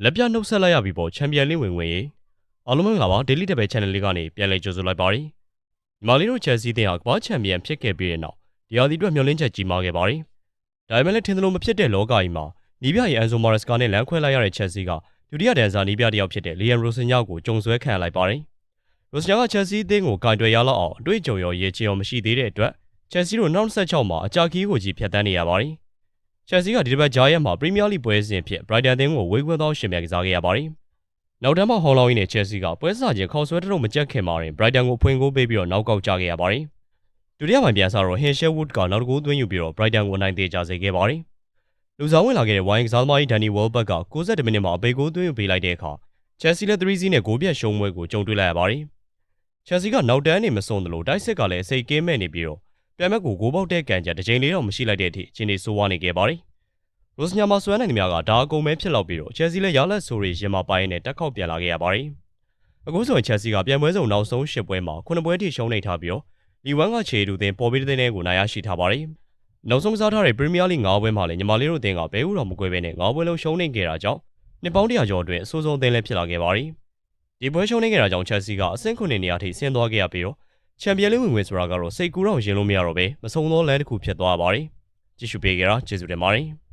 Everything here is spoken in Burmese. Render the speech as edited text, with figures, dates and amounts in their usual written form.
လက်ပြနှုတ်ဆက်လိုက်ရပြီပေါ့ချန်ပီယံလိဝင်ဝင်ရေအားလုံးမင်္ဂလာပါ Daily Double Channel လေးကနေပြန်လည်ကြိုဆိုလိုက်ပါရစေညီမလေးတို့ Chelsea တင်ဟာကမ္ဘာချန်ပီယံဖြစ်ခဲ့ပြီးတဲ့နောက်ဒီဟာဒီအတွက်မျှော်လင့်ချက်ကြီးမားခဲ့ပါတယ်ဒါပေမဲ့လည်းထင်သလိုမဖြစ်တဲ့လောကကြီးမှာနီးပြရဲ့အန်ဆိုမာရက်စကာနဲ့လမ်းခွဲလိုက်ရတဲ့ Chelsea ကဒုတိယဒန်ဆာနီးပြတစ်ယောက်ဖြစ်တဲ့လီယန်ရိုစင်ညာကိုကြုံဆွဲခံရလိုက်ပါတယ်ရိုစင်ညာက Chelsea အသင်းကိုကင်တွယ်ရလောက်အောင်အတွေ့အကြုံရောရေချင်ရောမရှိသေးတဲ့အတွက် Chelsea တို့2026မှာအကြာခီးကိုကြီးဖြတ်တန်းနေရပါတယ်Chelsea ကဒီတစ်ပတ်ဂျာရက်မှာ Premier League ပွဲစဉ်ဖြစ် Brighton အသင်းကိုဝေးကွဲသောရှင်မြန်ကစားခဲ့ရပါတယ်။နောက်တန်းမှာဟော်လောင်းရင်းနဲ့ Chelsea ကပွဲစားချင်းခေါက်ဆွဲတုံမကြက်ခင်မှာတင် Brighton ကိုအဖွင့်ကိုပေးပြီးတော့နောက်ကောက်ကြခဲ့ရပါတယ်။ဒုတိယပိုင်းပြန်စားတော့ Hinshelwood ကနောက်တကူသွင်းယူပြီးတော့ Brighton ကိုအနိုင်သေးကြစေခဲ့ပါတယ်။လူဆောင်ဝင်လာခဲ့တဲ့ ဝိုင်းကစားသမားကြီး Danny Welbeck က60မိနစ်မှာအပေကိုသွင်းယူပေးလိုက်တဲ့အခါ Chelsea လည်း3-0နဲ့ဂိုးပြတ်ရှုံးပွဲကိုကြုံတွေ့လိုက်ရပါတယ်။ Chelsea ကနောက်တန်းနေမစုံတယ်လို့တိုက်စစ်ကလည်းအစိတ်ကင်းမဲ့နေပြီးတော့ပြန်မဲ့ကိုဂိုးပေါက်တဲ့ကန်ကြတစ်ချိန်လေးတော့မရှိလိုက်တဲ့အထိအခြေအနေဆိုးဝါးနေခဲ့ပါတယ်။ရိုစညာမှာဆွဲနိုင်သမျှကဒါအကုန်ပဲဖြစ်လောက်ပြီးတော့ Chelsea လည်းရလက်ဆိုရီရင်မပိုင်နဲ့တက်ခေါက်ပြန်လာခဲ့ရပါတယ်။အခုဆိုရင် Chelsea ကပြန်ပွဲစုံနောက်ဆုံး10ပွဲမှာ9ပွဲထိရှုံးနေထားပြီးတော့လီဝမ်ကခြေတူတင်ပေါ်ပြီးတဲ့တဲ့ကိုနိုင်ရရှိထားပါတယ်။နောက်ဆုံးကစားထားတဲ့ Premier League 9ပွဲမှာလည်းညီမလေးတို့အသင်းကဘဲဥတော်မကွဲဘဲနဲ့9ပွဲလုံးရှုံးနေခဲ့တာကြောင့်နှစ်ပေါင်း100ကျော်အတွင်းအဆိုးဆုံးအသင်းလည်းဖြစ်လာခဲ့ပါတယ်။ဒီပွဲရှုံးနေခဲ့တာကြောင့် Chelsea ကအဆင့်9နေရာထိဆင်းသွားခဲ့ရပြီးတော့ချန်ပီယံလိဝင်ဆိုတာကတော့စိတ်ကူးတော့ရင်လို့မရတော့ပဲမဆုံးသောလမ်းတစ်ခုဖြစ်သွားပါတယ်။ကြည့်ရှုပေးကြတာကျေးဇူးတင်ပါတယ်။